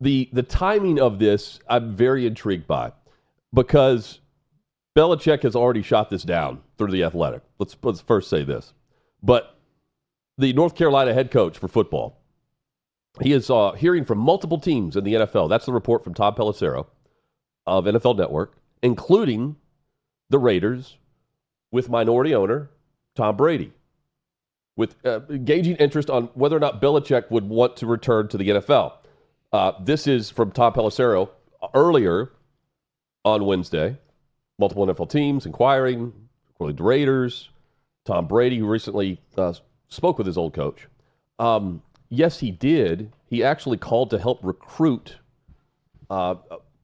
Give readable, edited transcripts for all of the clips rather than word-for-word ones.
The timing of this, I'm very intrigued by, because Belichick has already shot this down through The Athletic. Let's first say this. But the North Carolina head coach for football, he is hearing from multiple teams in the NFL. That's the report from Tom Pelissero of NFL Network, including the Raiders with minority owner Tom Brady, with gauging interest on whether or not Belichick would want to return to the NFL. This is from Tom Pelissero earlier on Wednesday. Multiple NFL teams inquiring, including the Raiders, Tom Brady, who recently spoke with his old coach. Yes, he did. He actually called to help recruit a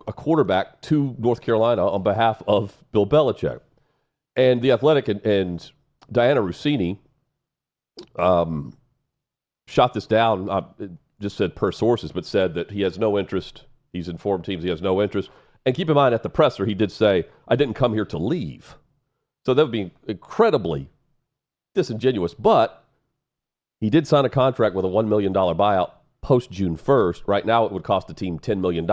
quarterback to North Carolina on behalf of Bill Belichick. And The Athletic and Diana Rossini shot this down, just said per sources, but said that he has no interest. He's informed teams he has no interest. And keep in mind, at the presser, he did say, I didn't come here to leave. So that would be incredibly disingenuous. But he did sign a contract with a $1 million buyout post June 1st. Right now, it would cost the team $10 million.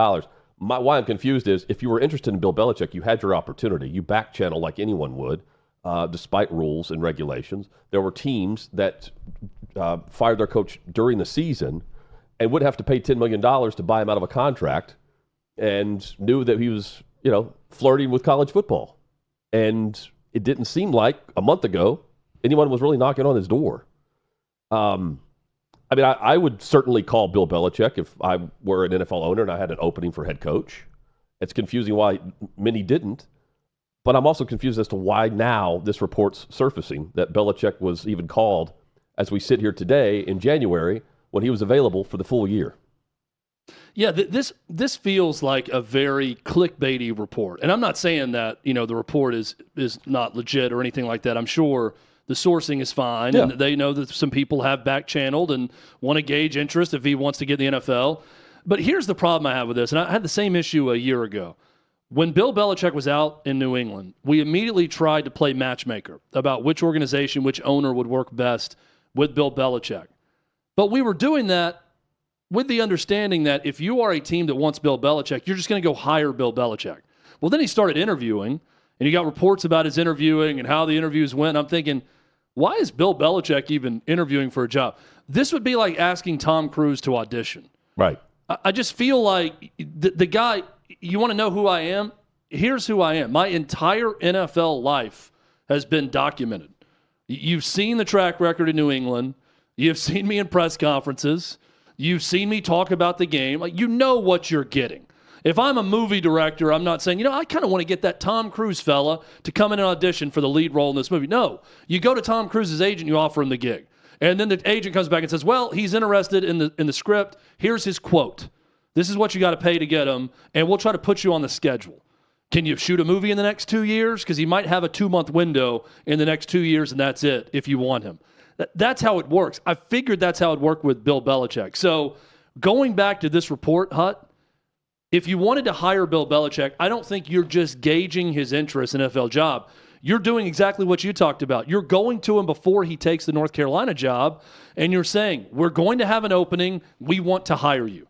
Why I'm confused is, if you were interested in Bill Belichick, you had your opportunity. You back channel like anyone would, despite rules and regulations. There were teams that fired their coach during the season and would have to pay $10 million to buy him out of a contract, and knew that he was, flirting with college football. And it didn't seem like a month ago anyone was really knocking on his door. I would certainly call Bill Belichick if I were an NFL owner and I had an opening for head coach. It's confusing why many didn't. But I'm also confused as to why now this report's surfacing that Belichick was even called as we sit here today in January when he was available for the full year. Yeah, this feels like a very clickbaity report. And I'm not saying that, the report is not legit or anything like that. I'm sure the sourcing is fine, and they know that some people have back-channeled and want to gauge interest if he wants to get in the NFL. But here's the problem I have with this, and I had the same issue a year ago. When Bill Belichick was out in New England, we immediately tried to play matchmaker about which organization, which owner would work best with Bill Belichick. But we were doing that with the understanding that if you are a team that wants Bill Belichick, you're just going to go hire Bill Belichick. Well, then he started interviewing, and you got reports about his interviewing and how the interviews went. I'm thinking, why is Bill Belichick even interviewing for a job? This would be like asking Tom Cruise to audition. Right. I just feel like the guy, you want to know who I am? Here's who I am. My entire NFL life has been documented. You've seen the track record in New England. You've seen me in press conferences. You've seen me talk about the game. Like, you know what you're getting. If I'm a movie director, I'm not saying, I kind of want to get that Tom Cruise fella to come in and audition for the lead role in this movie. No, you go to Tom Cruise's agent, you offer him the gig. And then the agent comes back and says, well, he's interested in the script. Here's his quote. This is what you got to pay to get him, and we'll try to put you on the schedule. Can you shoot a movie in the next 2 years? Because he might have a 2-month window in the next 2 years, and that's it if you want him. That's how it works. I figured that's how it worked with Bill Belichick. So going back to this report, Hut, if you wanted to hire Bill Belichick, I don't think you're just gauging his interest in an NFL job. You're doing exactly what you talked about. You're going to him before he takes the North Carolina job, and you're saying, we're going to have an opening. We want to hire you.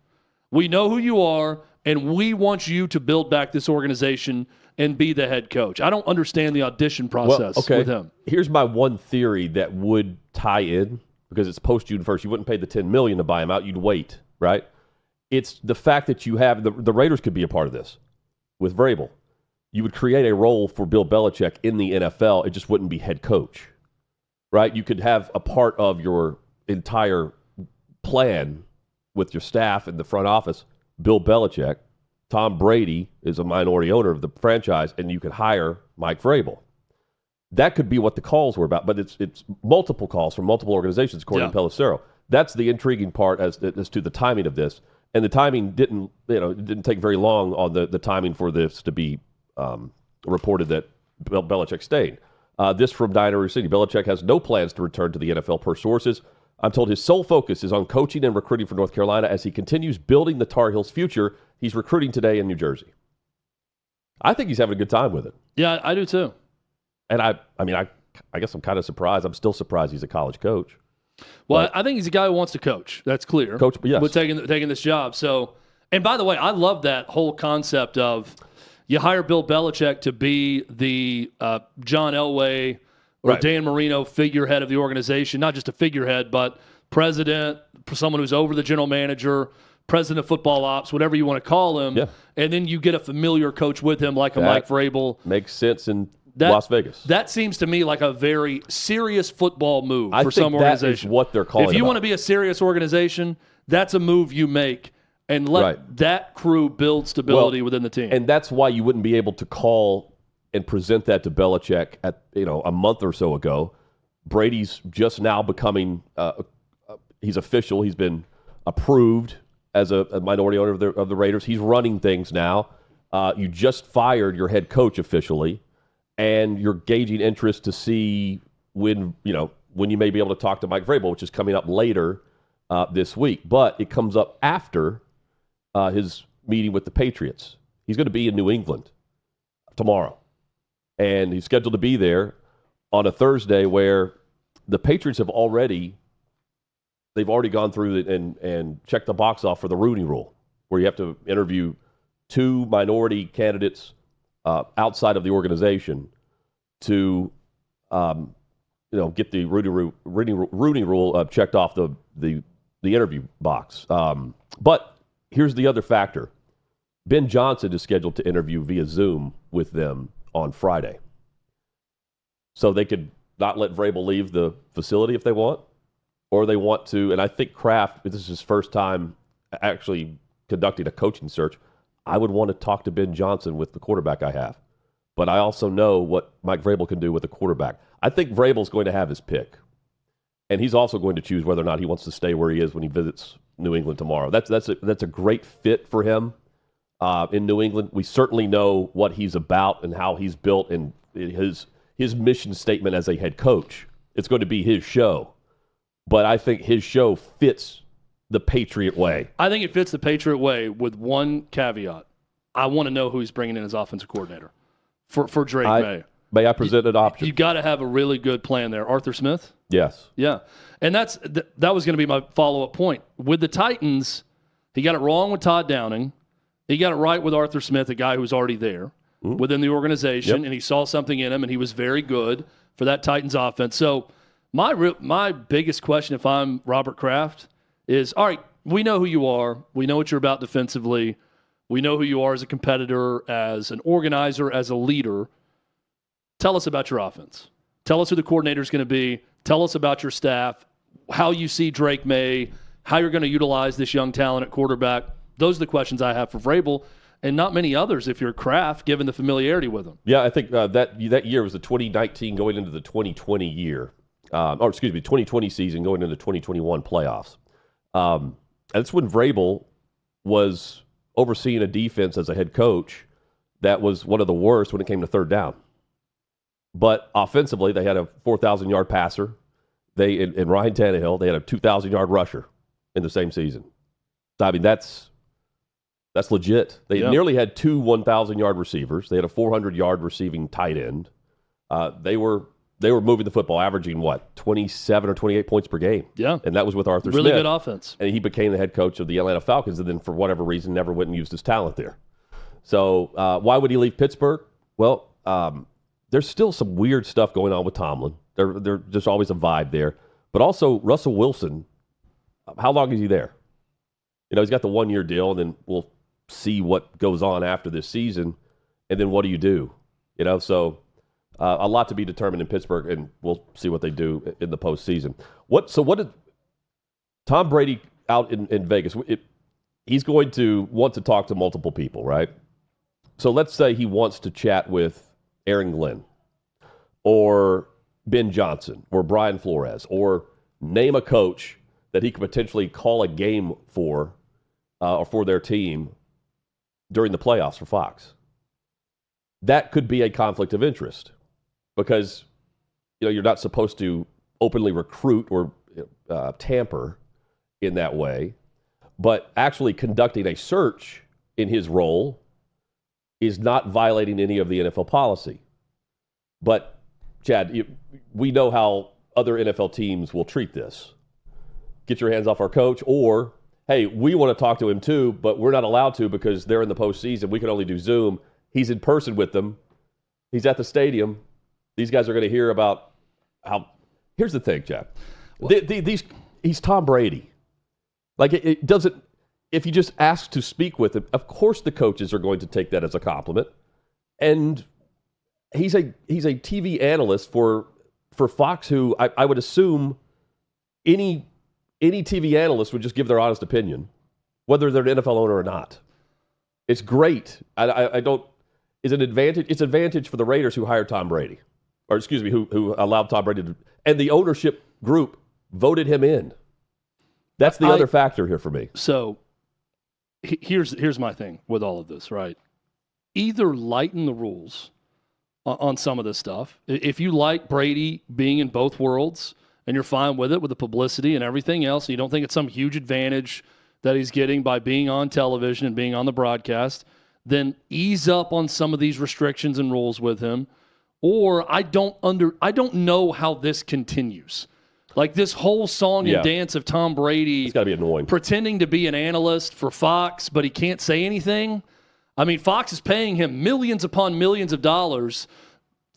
We know who you are, and we want you to build back this organization and be the head coach. I don't understand the audition process with him. Here's my one theory that would tie in, because it's post-June 1st. You wouldn't pay the $10 million to buy him out. You'd wait, right? It's the fact that you have the Raiders could be a part of this with Vrabel. You would create a role for Bill Belichick in the NFL. It just wouldn't be head coach, right? You could have a part of your entire plan with your staff in the front office, Bill Belichick. Tom Brady is a minority owner of the franchise, and you could hire Mike Vrabel. That could be what the calls were about, but it's multiple calls from multiple organizations, according to Pelissero. That's the intriguing part as to the timing of this. And the timing didn't take very long on the timing for this to be reported that Bill Belichick stayed. This from Diana Rossini. Belichick has no plans to return to the NFL per sources. I'm told his sole focus is on coaching and recruiting for North Carolina as he continues building the Tar Heels' future. He's recruiting today in New Jersey. I think he's having a good time with it. Yeah, I do too. And I guess I'm kind of surprised. I'm still surprised he's a college coach. Well, I think he's a guy who wants to coach. That's clear. Coach, yes. With taking this job. So, And by the way, I love that whole concept of you hire Bill Belichick to be the John Elway or Dan Marino figurehead of the organization, not just a figurehead, but president, someone who's over the general manager, president of football ops, whatever you want to call him. Yeah. And then you get a familiar coach with him like a Mike Vrabel. Makes sense in Las Vegas. That seems to me like a very serious football move I for think some organization. That is what they're calling If you about. want to be a serious organization, that's a move you make and let that crew build stability within the team. And that's why you wouldn't be able to call and present that to Belichick at a month or so ago. Brady's just now becoming he's official. He's been approved as a minority owner of the Raiders. He's running things now. You just fired your head coach officially, and you're gauging interest to see when you may be able to talk to Mike Vrabel, which is coming up later this week. But it comes up after his meeting with the Patriots. He's going to be in New England tomorrow, and he's scheduled to be there on a Thursday where the Patriots have already gone through it and checked the box off for the Rooney Rule, where you have to interview 2 minority candidates outside of the organization to get the Rooney Rule checked off the interview box. But here's the other factor. Ben Johnson is scheduled to interview via Zoom with them on Friday. So they could not let Vrabel leave the facility if they want, or they want to, and I think Kraft, this is his first time actually conducting a coaching search, I would want to talk to Ben Johnson with the quarterback I have. But I also know what Mike Vrabel can do with a quarterback. I think Vrabel's going to have his pick. And he's also going to choose whether or not he wants to stay where he is when he visits New England tomorrow. That's a great fit for him in New England. We certainly know what he's about and how he's built and his mission statement as a head coach. It's going to be his show. But I think his show fits the Patriot way. I think it fits the Patriot way with one caveat. I want to know who he's bringing in as offensive coordinator for Drake May. May I present an option? You got to have a really good plan there. Arthur Smith? Yes. Yeah. And that was going to be my follow-up point. With the Titans, he got it wrong with Todd Downing. He got it right with Arthur Smith, a guy who was already there within the organization, and he saw something in him, and he was very good for that Titans offense. So my biggest question, if I'm Robert Kraft, is, all right, we know who you are. We know what you're about defensively. We know who you are as a competitor, as an organizer, as a leader. Tell us about your offense. Tell us who the coordinator is going to be. Tell us about your staff, how you see Drake May, how you're going to utilize this young talent at quarterback. Those are the questions I have for Vrabel, and not many others if you're Kraft, given the familiarity with him. Yeah, I think that year was the 2019 going into the 2020 year. 2020 season going into the 2021 playoffs. And that's when Vrabel was overseeing a defense as a head coach that was one of the worst when it came to third down. But offensively, they had a 4,000-yard passer. In Ryan Tannehill, they had a 2,000-yard rusher in the same season. So, I mean, that's legit. They nearly had 2 1,000-yard receivers. They had a 400-yard receiving tight end. They were moving the football, averaging, 27 or 28 points per game. Yeah. And that was with Arthur Smith. Really good offense. And he became the head coach of the Atlanta Falcons and then, for whatever reason, never went and used his talent there. So why would he leave Pittsburgh? Well, there's still some weird stuff going on with Tomlin. There's just always a vibe there. But also, Russell Wilson, how long is he there? He's got the 1-year deal, and then we'll see what goes on after this season. And then what do you do? So a lot to be determined in Pittsburgh, and we'll see what they do in the postseason. What did Tom Brady out in Vegas? He's going to want to talk to multiple people, right? So let's say he wants to chat with Aaron Glenn or Ben Johnson or Brian Flores, or name a coach that he could potentially call a game for or for their team during the playoffs for Fox. That could be a conflict of interest because you're not supposed to openly recruit or tamper in that way, but actually conducting a search in his role is not violating any of the NFL policy. But, Chad, we know how other NFL teams will treat this. Get your hands off our coach, or hey, we want to talk to him too, but we're not allowed to because they're in the postseason. We can only do Zoom. He's in person with them. He's at the stadium. These guys are going to hear about how. Here's the thing, Jack. He's Tom Brady. Like it doesn't. If you just ask to speak with him, of course the coaches are going to take that as a compliment. And he's a TV analyst for Fox, who I would assume any TV analyst would just give their honest opinion, whether they're an NFL owner or not. It's great. I don't. It's an advantage. It's an advantage for the Raiders who hired Tom Brady, or excuse me, who allowed Tom Brady to, and the ownership group voted him in. That's the other factor here for me. So here's my thing with all of this, right? Either lighten the rules on some of this stuff. If you like Brady being in both worlds and you're fine with it, with the publicity and everything else, and you don't think it's some huge advantage that he's getting by being on television and being on the broadcast, then ease up on some of these restrictions and rules with him. Or I don't know how this continues. Like this whole song and dance of Tom Brady, it's got to be annoying, pretending to be an analyst for Fox, but he can't say anything. I mean, Fox is paying him millions upon millions of dollars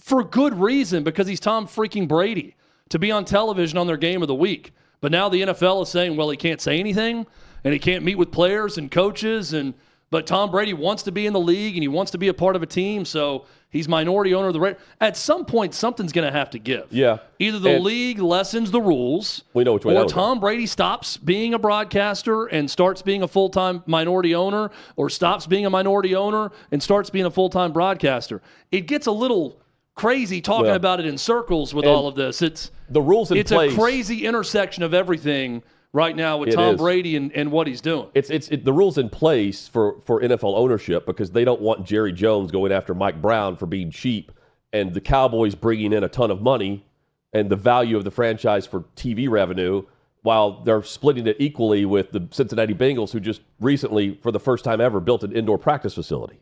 for good reason, because he's Tom freaking Brady, to be on television on their game of the week. But now the NFL is saying, well, he can't say anything and he can't meet with players and coaches, but Tom Brady wants to be in the league and he wants to be a part of a team, so he's minority owner of the Raiders. At some point, something's going to have to give. Yeah. Either the league lessens the rules, we know which way, or Tom Brady stops being a broadcaster and starts being a full-time minority owner, or stops being a minority owner and starts being a full-time broadcaster. It gets a little crazy talking about it in circles with all of this. It's the rules in place. It's a crazy intersection of everything right now with Tom Brady and what he's doing. It's the rules in place for NFL ownership, because they don't want Jerry Jones going after Mike Brown for being cheap, and the Cowboys bringing in a ton of money and the value of the franchise for TV revenue, while they're splitting it equally with the Cincinnati Bengals, who just recently, for the first time ever, built an indoor practice facility.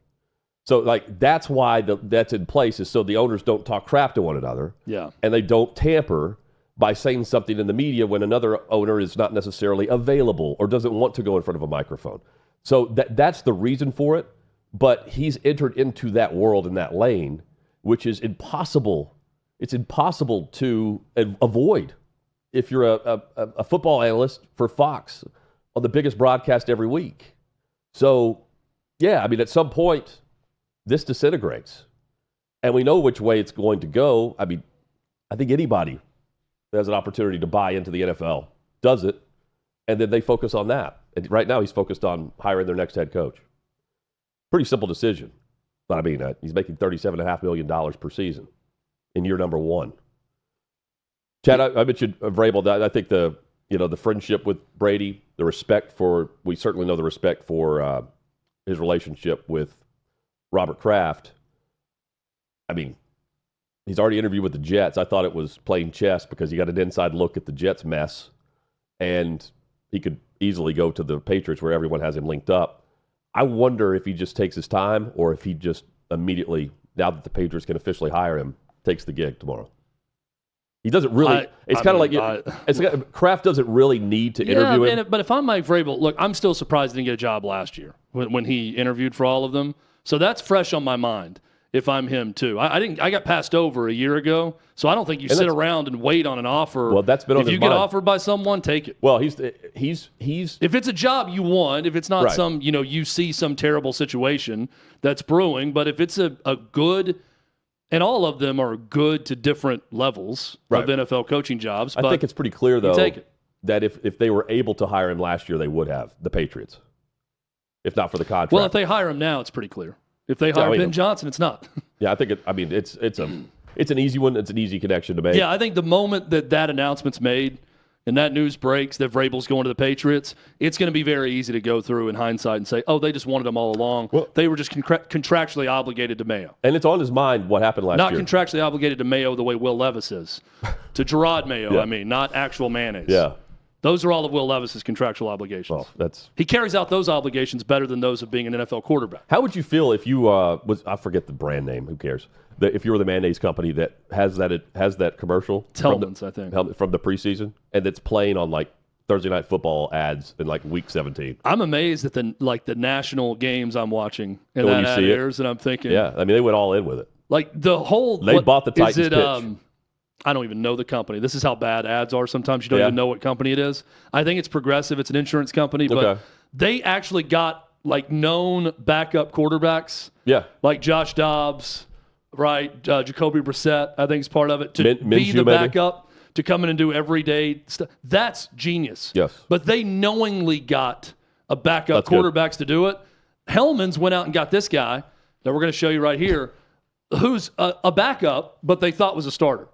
So, like, that's why that's in place, is so the owners don't talk crap to one another. Yeah. And they don't tamper by saying something in the media when another owner is not necessarily available or doesn't want to go in front of a microphone. So that's the reason for it. But he's entered into that world, in that lane, which is impossible. It's impossible to avoid if you're a football analyst for Fox on the biggest broadcast every week. So, yeah, I mean, at some point, this disintegrates. And we know which way it's going to go. I mean, I think anybody has an opportunity to buy into the NFL does it, and then they focus on that. And right now, he's focused on hiring their next head coach. Pretty simple decision. But I mean, he's making $37.5 million per season in year number one. Chad, I mentioned Vrabel. I think the friendship with Brady, we certainly know the respect for his relationship with Robert Kraft. I mean, he's already interviewed with the Jets. I thought it was playing chess, because he got an inside look at the Jets' mess, and he could easily go to the Patriots, where everyone has him linked up. I wonder if he just takes his time, or if he just immediately, now that the Patriots can officially hire him, takes the gig tomorrow. He doesn't really. Kraft doesn't really need to interview him. But if I'm Mike Vrabel, look, I'm still surprised he didn't get a job last year when he interviewed for all of them. So that's fresh on my mind. If I'm him too, I got passed over a year ago, so I don't think you sit around and wait on an offer. Well, that's been on his mind. If you get offered by someone, take it. Well, he's if it's a job you want, if it's not some, you see some terrible situation that's brewing, but if it's a good, and all of them are good to different levels of NFL coaching jobs. I think it's pretty clear, though, take it. that if they were able to hire him last year, they would have, the Patriots, if not for the contract. Well, if they hire him now, it's pretty clear. If they hire Ben Johnson, it's not. Yeah, I think it's an easy one. It's an easy connection to make. Yeah, I think the moment that announcement's made and that news breaks that Vrabel's going to the Patriots, it's going to be very easy to go through in hindsight and say, oh, they just wanted him all along. Well, they were just contractually obligated to Mayo. And it's on his mind what happened last year. Not contractually obligated to Mayo the way Will Levis is. To Gerard Mayo, I mean, not actual mayonnaise. Yeah. Those are all of Will Levis's contractual obligations. Well, he carries out those obligations better than those of being an NFL quarterback. How would you feel if you I forget the brand name, who cares? If you were the mayonnaise company that has that commercial, Hellman's, I think, from the preseason, and it's playing on like Thursday Night Football ads in like week 17. I'm amazed at the national games I'm watching and when that you ad see it. airs, and I'm thinking, Yeah, I mean, they went all in with it. like the whole They bought the Titans pitch. I don't even know the company. This is how bad ads are. Sometimes you don't Yeah. even know what company it is. I think it's Progressive. It's an insurance company, but Okay. they actually got like known backup quarterbacks, Yeah. like Josh Dobbs, right? Jacoby Brissett, I think is part of it, to be Minshew, the maybe? backup, to come in and do everyday stuff. That's genius. Yes. But they knowingly got a backup That's good. quarterbacks to do it. Hellman's went out and got this guy that we're going to show you right here, who's a backup, but they thought was a starter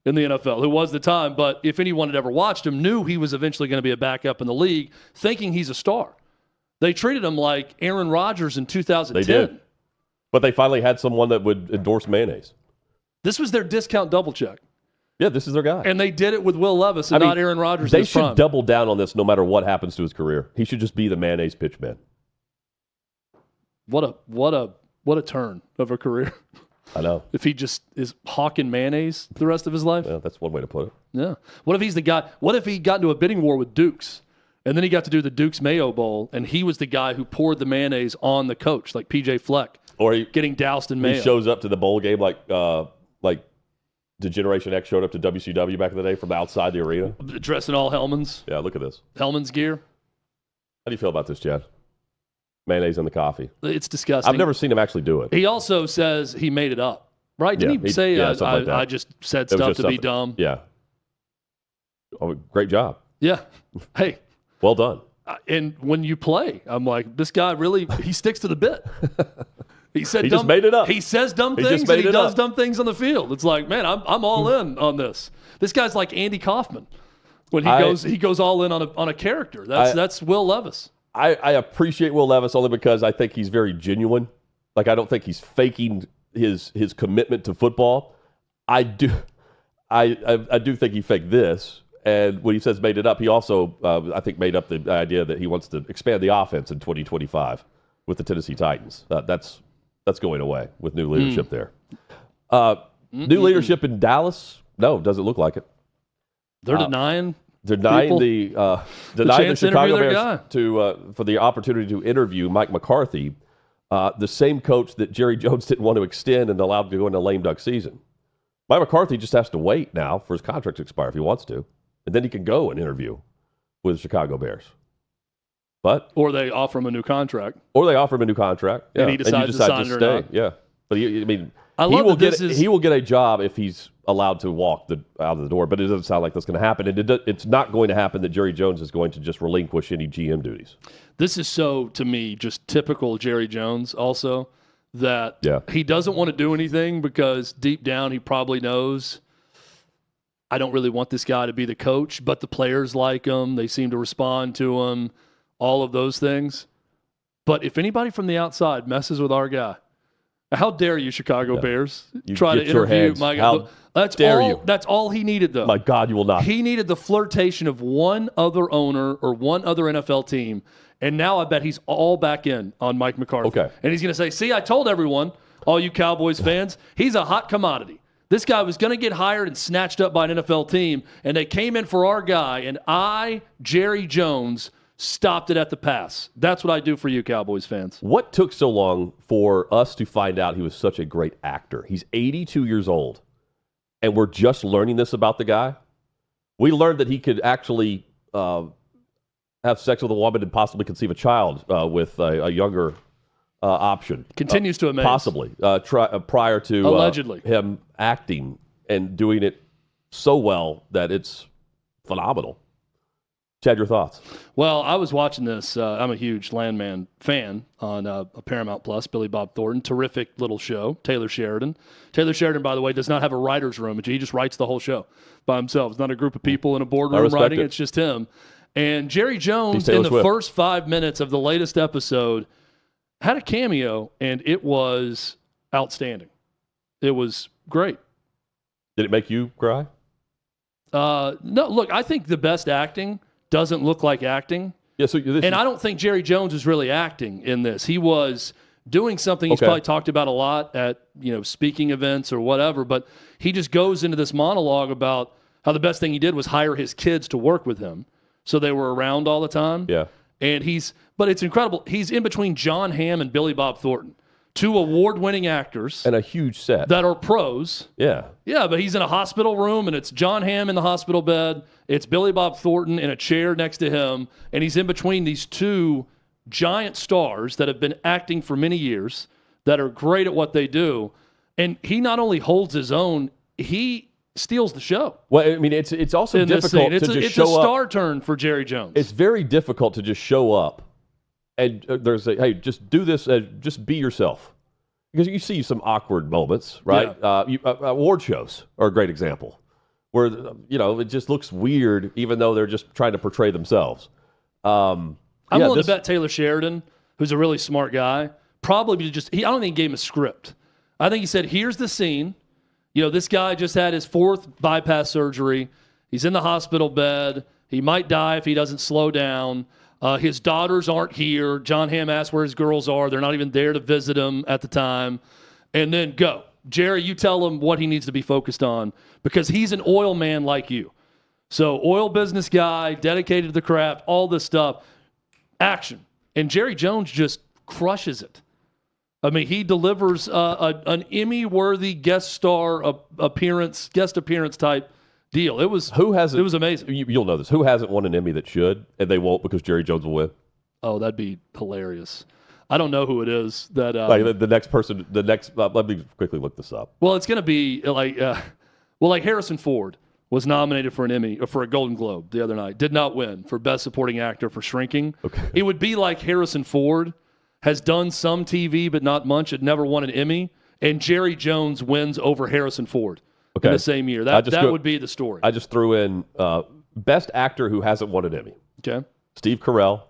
in the NFL, who was the time. But if anyone had ever watched him, knew he was eventually going to be a backup in the league, thinking he's a star. They treated him like Aaron Rodgers in 2010. They did. But they finally had someone that would endorse mayonnaise. This was their discount double check. Yeah, this is their guy. And they did it with Will Levis and not Aaron Rodgers. They should double down on this no matter what happens to his career. He should just be the mayonnaise pitch man. What a turn of a career. I know. If he just is hawking mayonnaise the rest of his life. Yeah, that's one way to put it. Yeah. What if he's the guy? What if he got into a bidding war with Dukes, and then he got to do the Dukes Mayo Bowl, and he was the guy who poured the mayonnaise on the coach, like PJ Fleck, Or he getting doused in mayo. He shows up to the bowl game like Generation X showed up to WCW back in the day from outside the arena. Dressed in all Hellman's. Yeah, look at this. Hellman's gear. How do you feel about this, Chad? Mayonnaise in the coffee. It's disgusting. I've never seen him actually do it. He also says he made it up, right? Didn't he say, something like that. I just said It was stuff just to be something. dumb? Yeah. Oh, great job. Yeah. Hey. Well done. And when you play, I'm like, this guy really, he sticks to the bit. He said He dumb, just made it up. He says dumb He just things made and he it does up. dumb things on the field. It's like, man, I'm all in on this. This guy's like Andy Kaufman when he goes all in on a character. That's Will Levis. I appreciate Will Levis only because I think he's very genuine. Like, I don't think he's faking his commitment to football. I do think he faked this. And when he says made it up, he also, I think, made up the idea that he wants to expand the offense in 2025 with the Tennessee Titans. That's going away with new leadership there. New leadership in Dallas? No, doesn't look like it. They're denying the chance to Chicago interview their Bears for the opportunity to interview Mike McCarthy, the same coach that Jerry Jones didn't want to extend and allowed to go into a lame duck season. Mike McCarthy just has to wait now for his contract to expire if he wants to, and then he can go and interview with the Chicago Bears. Or they offer him a new contract. Or they offer him a new contract, yeah. And he decides to sign it or stay. not. Yeah, but he will get a job if he's allowed to walk out of the door. But it doesn't sound like that's going to happen, and it's not going to happen that Jerry Jones is going to just relinquish any GM duties. This is so, to me, just typical Jerry Jones also, that he doesn't want to do anything because deep down he probably knows, I don't really want this guy to be the coach, but the players like him. They seem to respond to him, all of those things. But if anybody from the outside messes with our guy, how dare you, Chicago Bears, try to interview my guy? That's all he needed, though. My God, you will not. He needed the flirtation of one other owner or one other NFL team, and now I bet he's all back in on Mike McCarthy. Okay. And he's going to say, see, I told everyone, all you Cowboys fans, he's a hot commodity. This guy was going to get hired and snatched up by an NFL team, and they came in for our guy, and I, Jerry Jones, stopped it at the pass. That's what I do for you Cowboys fans. What took so long for us to find out he was such a great actor? He's 82 years old, and we're just learning this about the guy. We learned that he could actually have sex with a woman and possibly conceive a child with a younger option. Continues to amaze. Possibly. Prior to allegedly him acting and doing it so well that it's phenomenal. Chad, your thoughts? Well, I was watching this. I'm a huge Landman fan on Paramount Plus. Billy Bob Thornton, terrific little show. Taylor Sheridan, by the way, does not have a writer's room. He just writes the whole show by himself. It's not a group of people in a boardroom writing. It's just him. And Jerry Jones, in the first 5 minutes of the latest episode, had a cameo, and it was outstanding. It was great. Did it make you cry? No, look, I think the best acting doesn't look like acting. Yeah, I don't think Jerry Jones is really acting in this. He was doing something he's probably talked about a lot at speaking events or whatever, but he just goes into this monologue about how the best thing he did was hire his kids to work with him so they were around all the time. Yeah. And but it's incredible. He's in between John Hamm and Billy Bob Thornton, two award-winning actors And a huge set. that are pros. Yeah. Yeah, but he's in a hospital room, and it's John Hamm in the hospital bed. It's Billy Bob Thornton in a chair next to him, and he's in between these two giant stars that have been acting for many years that are great at what they do. And he not only holds his own, he steals the show. Well, I mean, it's also in this difficult scene. to just It's show a up. star turn for Jerry Jones. It's very difficult to just show up and hey, just do this, just be yourself. Because you see some awkward moments, right? Yeah. Award shows are a great example where, it just looks weird even though they're just trying to portray themselves. I'm willing to bet Taylor Sheridan, who's a really smart guy, probably I don't think he gave him a script. I think he said, here's the scene. This guy just had his 4th bypass surgery. He's in the hospital bed. He might die if he doesn't slow down. His daughters aren't here. John Hamm asked where his girls are. They're not even there to visit him at the time. And then go. Jerry, you tell him what he needs to be focused on because he's an oil man like you. So oil business guy, dedicated to the craft, all this stuff. Action. And Jerry Jones just crushes it. I mean, he delivers an Emmy-worthy guest appearance type deal. It was amazing. You'll know this. Who hasn't won an Emmy that should, and they won't because Jerry Jones will win? Oh, that'd be hilarious. I don't know who it is that. Like the next person. Let me quickly look this up. Well, it's going to be like Harrison Ford was nominated for an Emmy or for a Golden Globe the other night. Did not win for Best Supporting Actor for Shrinking. Okay. It would be like Harrison Ford has done some TV, but not much, had never won an Emmy, and Jerry Jones wins over Harrison Ford in the same year. That would be the story. I just threw in Best Actor who hasn't won an Emmy. Okay. Steve Carell,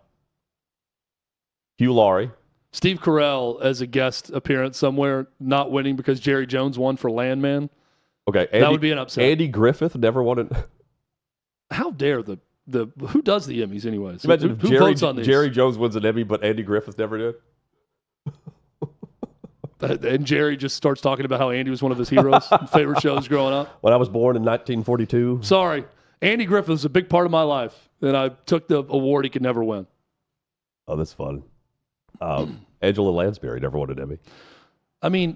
Hugh Laurie. Steve Carell as a guest appearance somewhere, not winning because Jerry Jones won for Landman. Okay. That would be an upset. Andy Griffith never won an. How dare the who does the Emmys anyways? Imagine Who votes on these? Jerry Jones wins an Emmy, but Andy Griffith never did. And Jerry just starts talking about how Andy was one of his heroes, favorite shows growing up. When I was born in 1942. Sorry, Andy Griffith was a big part of my life, and I took the award he could never win. Oh, that's fun. Angela Lansbury never won an Emmy. I mean,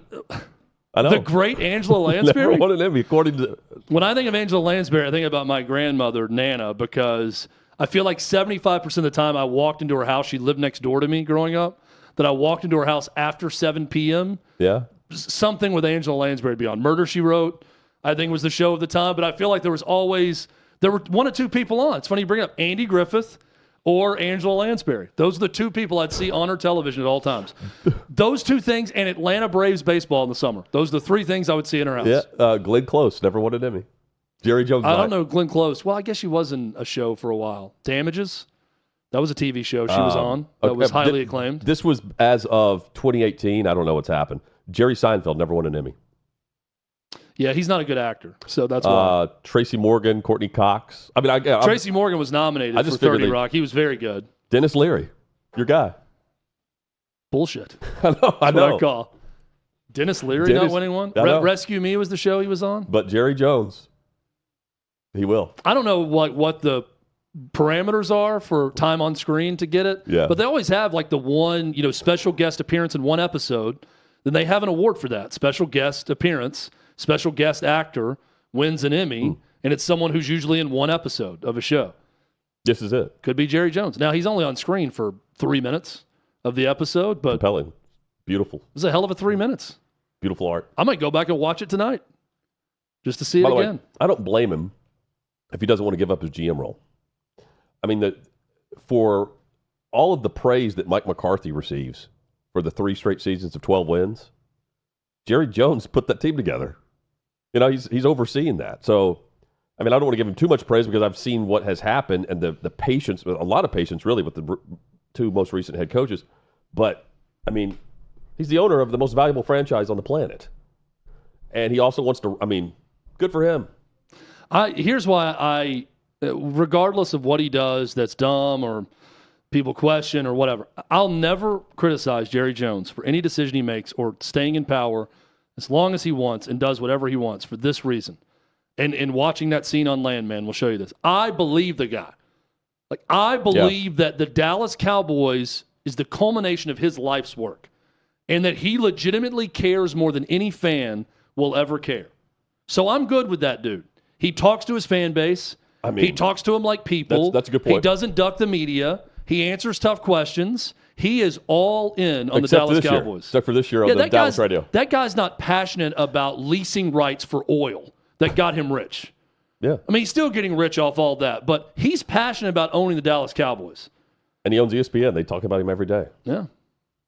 I know. the great Angela Lansbury never won an Emmy, according to. When I think of Angela Lansbury, I think about my grandmother, Nana, because I feel like 75% of the time I walked into her house, she lived next door to me growing up, that I walked into her house after 7 p.m. Yeah. Something with Angela Lansbury would be on. Murder, She Wrote, I think was the show of the time, but I feel like there were 1 or 2 people on. It's funny you bring up Andy Griffith or Angela Lansbury. Those are the 2 people I'd see on her television at all times. Those 2 things and Atlanta Braves baseball in the summer. Those are the 3 things I would see in her house. Yeah, Glenn Close never won an Emmy. Jerry Jones. I don't know Glenn Close. Well, I guess she was in a show for a while. Damages? That was a TV show she was on that was highly acclaimed. This was as of 2018. I don't know what's happened. Jerry Seinfeld never won an Emmy. Yeah, he's not a good actor, so that's why. Tracy Morgan, Courtney Cox. I mean, Tracy Morgan was nominated for 30 Rock. He was very good. Dennis Leary, your guy. Bullshit. I know. That's what I call. Dennis Leary not winning one? Rescue Me was the show he was on? But Jerry Jones, he will. I don't know what the parameters are for time on screen to get it. Yeah. But they always have like the one, special guest appearance in one episode. Then they have an award for that. Special guest appearance, special guest actor wins an Emmy, and it's someone who's usually in one episode of a show. This is it. Could be Jerry Jones. Now, he's only on screen for 3 minutes of the episode, but compelling. Beautiful. It was a hell of a 3 minutes. Beautiful art. I might go back and watch it tonight just to see By it the again. Way, I don't blame him if he doesn't want to give up his GM role. I mean, for all of the praise that Mike McCarthy receives for the 3 straight seasons of 12 wins, Jerry Jones put that team together. He's overseeing that. So, I mean, I don't want to give him too much praise because I've seen what has happened and the patience, a lot of patience really with the 2 most recent head coaches. But, I mean, he's the owner of the most valuable franchise on the planet. And he also wants to, good for him. Here's why regardless of what he does that's dumb or people question or whatever, I'll never criticize Jerry Jones for any decision he makes or staying in power as long as he wants and does whatever he wants for this reason. And watching that scene on Landman will show you this. I believe the guy. Like, I believe that the Dallas Cowboys is the culmination of his life's work and that he legitimately cares more than any fan will ever care. So I'm good with that dude. He talks to his fan base. I mean, he talks to them like people. That's a good point. He doesn't duck the media. He answers tough questions. He is all in on the Dallas Cowboys. Except for this year on the Dallas radio. That guy's not passionate about leasing rights for oil that got him rich. Yeah. I mean, he's still getting rich off all that, but he's passionate about owning the Dallas Cowboys. And he owns ESPN. They talk about him every day. Yeah.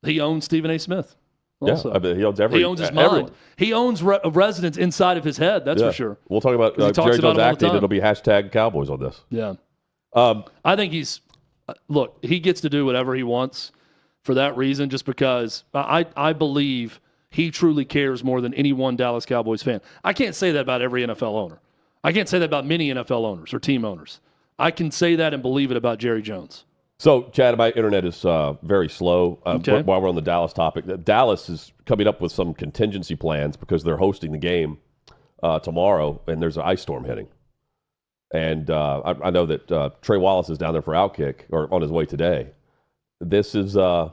He owns Stephen A. Smith. Also. Yeah, I mean, he owns He owns his mind. Everyone. He owns residents inside of his head, that's for sure. We'll talk about Jerry Jones acting. It'll be hashtag Cowboys on this. Yeah. I think look, he gets to do whatever he wants for that reason, just because I believe he truly cares more than any one Dallas Cowboys fan. I can't say that about every NFL owner. I can't say that about many NFL owners or team owners. I can say that and believe it about Jerry Jones. So, Chad, my internet is very slow. Okay. While we're on the Dallas topic, Dallas is coming up with some contingency plans because they're hosting the game tomorrow, and there's an ice storm hitting. And I know that Trey Wallace is down there for OutKick, or on his way today. This is going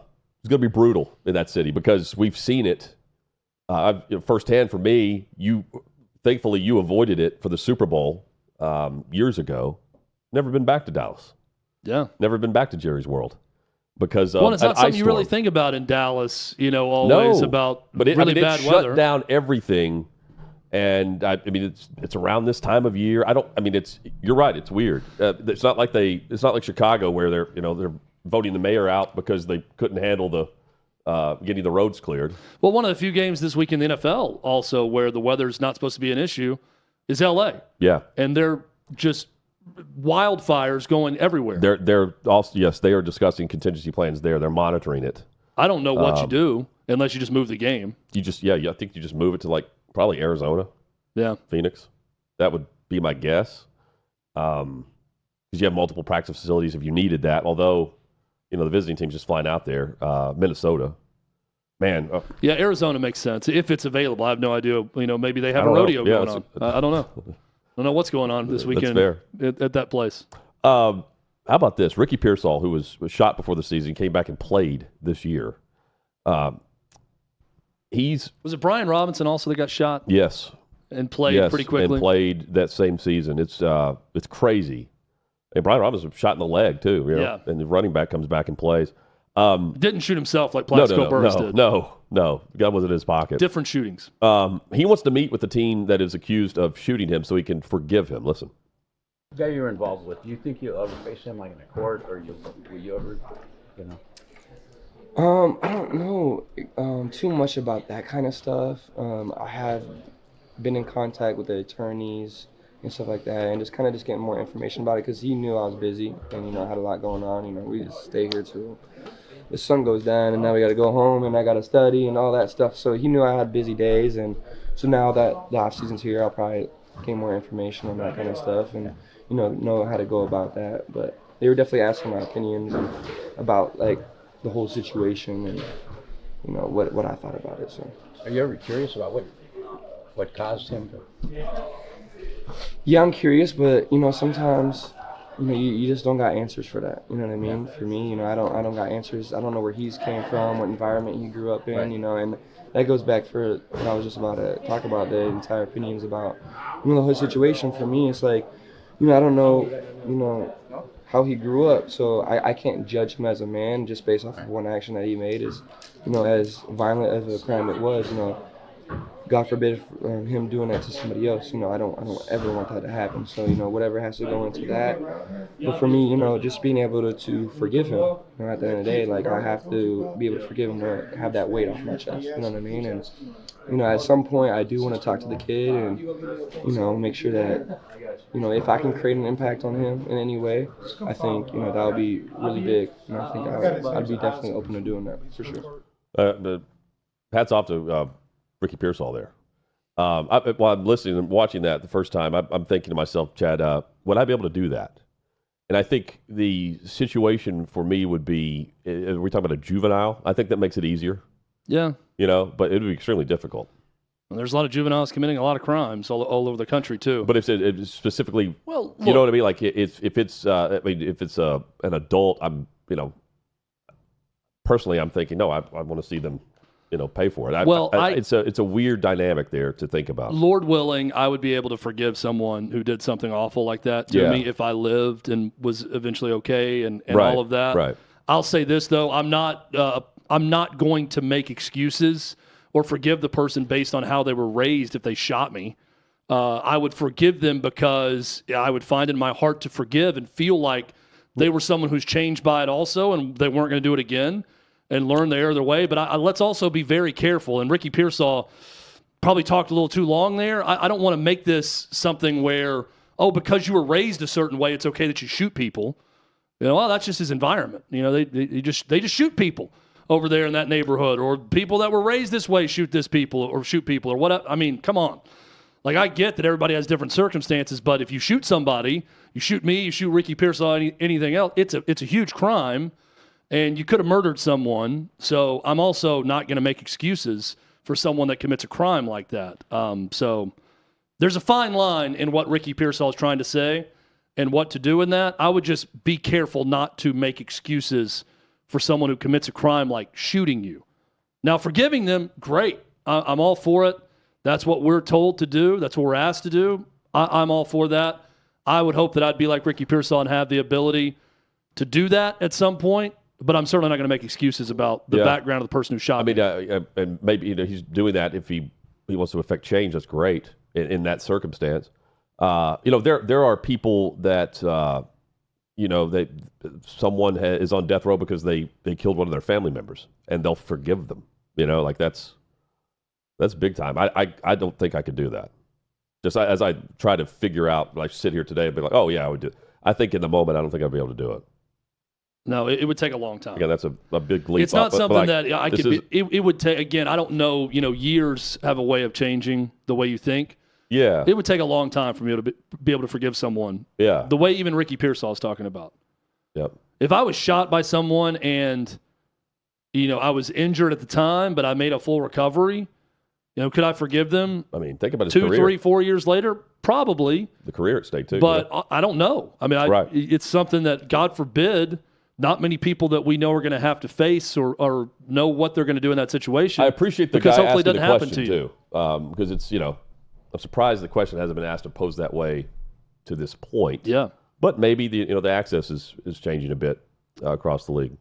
to be brutal in that city because we've seen it firsthand. For me, thankfully you avoided it for the Super Bowl years ago. Never been back to Dallas. Yeah. Never been back to Jerry's world because well, it's not something you really storm. think about in Dallas, always about but it, really I mean, bad it weather. shut down everything, and I mean it's around this time of year. You're right. It's weird. It's not like Chicago where they're voting the mayor out because they couldn't handle the getting the roads cleared. Well, one of the few games this week in the NFL also where the weather's not supposed to be an issue is L.A. Yeah, and they're just wildfires going everywhere. They're also, yes, they are discussing contingency plans there. They're monitoring it. I don't know what you do unless you just move the game. I think you just move it to probably Arizona. Yeah. Phoenix. That would be my guess. Because you have multiple practice facilities if you needed that. Although, the visiting team's just flying out there. Minnesota. Man. Yeah, Arizona makes sense. If it's available. I have no idea. Maybe they have a rodeo going on. I don't know. I don't know what's going on this weekend at that place. How about this? Ricky Pearsall, who was shot before the season, came back and played this year. Was it Brian Robinson also that got shot? Yes. And played pretty quickly? And played that same season. It's crazy. And Brian Robinson was shot in the leg, too. Yeah. And the running back comes back and plays. Didn't shoot himself like Plaxico Burress did. No. The gun was in his pocket. Different shootings. He wants to meet with the team that is accused of shooting him so he can forgive him. Listen. The guy you're involved with, do you think you'll ever face him in a court, or will you ever, I don't know too much about that kind of stuff. I have been in contact with the attorneys and stuff like that, and just getting more information about it because he knew I was busy and I had a lot going on. We just stay here till the sun goes down, and now we got to go home and I got to study and all that stuff. So he knew I had busy days, and so now that the off season's here, I'll probably get more information on that kind of stuff and know how to go about that. But they were definitely asking my opinions about the whole situation and what I thought about it. So are you ever curious about what caused him to? Yeah, I'm curious, but sometimes you just don't got answers for that. You know what I mean? For me, I don't got answers. I don't know where he's came from, what environment he grew up in. Right. And that goes back for what I was just about to talk about, the entire opinions about the whole situation. For me, it's I don't know how he grew up, so I can't judge him as a man just based off of one action that he made. As as violent as a crime it was, God forbid him doing that to somebody else. I don't ever want that to happen. So whatever has to go into that. But for me, just being able to forgive him. At the end of the day, I have to be able to forgive him to have that weight off my chest. You know what I mean? And at some point, I do want to talk to the kid and make sure that if I can create an impact on him in any way, I think that would be really big. And I think I'd be definitely open to doing that for sure. Hats off to Ricky Pearsall there. While I'm listening and watching that the first time, I'm thinking to myself, Chad, would I be able to do that? And I think the situation for me would be, we're talking about a juvenile. I think that makes it easier. Yeah. But it would be extremely difficult. And there's a lot of juveniles committing a lot of crimes all over the country too. But if it's specifically, well, you know what I mean? Like if it's an adult, personally, I'm thinking, no, I want to see them, pay for it. It's a weird dynamic there to think about. Lord willing, I would be able to forgive someone who did something awful like that to me if I lived and was eventually okay and all of that. Right. I'll say this though, I'm not going to make excuses or forgive the person based on how they were raised if they shot me. I would forgive them because I would find in my heart to forgive and feel like they were someone who's changed by it also and they weren't going to do it again and learn the error of their way. But let's also be very careful. And Ricky Pearsall probably talked a little too long there. I don't want to make this something where, because you were raised a certain way, it's okay that you shoot people. Well, that's just his environment. They just shoot people over there in that neighborhood, or people that were raised this way shoot people or whatever. I mean, come on. Like, I get that everybody has different circumstances, but if you shoot somebody, you shoot me, you shoot Ricky Pearsall, anything else, it's a huge crime, and you could have murdered someone. So I'm also not going to make excuses for someone that commits a crime like that. So there's a fine line in what Ricky Pearsall is trying to say and what to do in that. I would just be careful not to make excuses for someone who commits a crime like shooting you. Now, forgiving them, great. I'm all for it. That's what we're told to do. That's what we're asked to do. I'm all for that. I would hope that I'd be like Ricky Pearsall and have the ability to do that at some point, but I'm certainly not going to make excuses about the background of the person who shot me. And maybe he's doing that if he wants to affect change. That's great in that circumstance. There are people that someone is on death row because they killed one of their family members, and they'll forgive them. That's big time. I don't think I could do that. Just as I try to figure out, like, sit here today and be like, oh yeah, I would do it. I think in the moment, I don't think I'd be able to do it. No, it would take a long time. Again, that's a big leap. It's not something that I could. It would take. Again, I don't know. Years have a way of changing the way you think. Yeah, it would take a long time for me to be able to forgive someone. Yeah, the way even Ricky Pearsall is talking about. Yep. If I was shot by someone and, I was injured at the time, but I made a full recovery, could I forgive them? I mean, think about his 2, career. 3, 4 years later, probably. The career at stake too. But I don't know. I mean, it's something that, God forbid, not many people that we know are going to have to face or know what they're going to do in that situation. I appreciate the because guy hopefully asking it the doesn't happen question to you. too, because it's I'm surprised the question hasn't been asked or posed that way to this point. Yeah, but maybe the access is changing a bit across the league.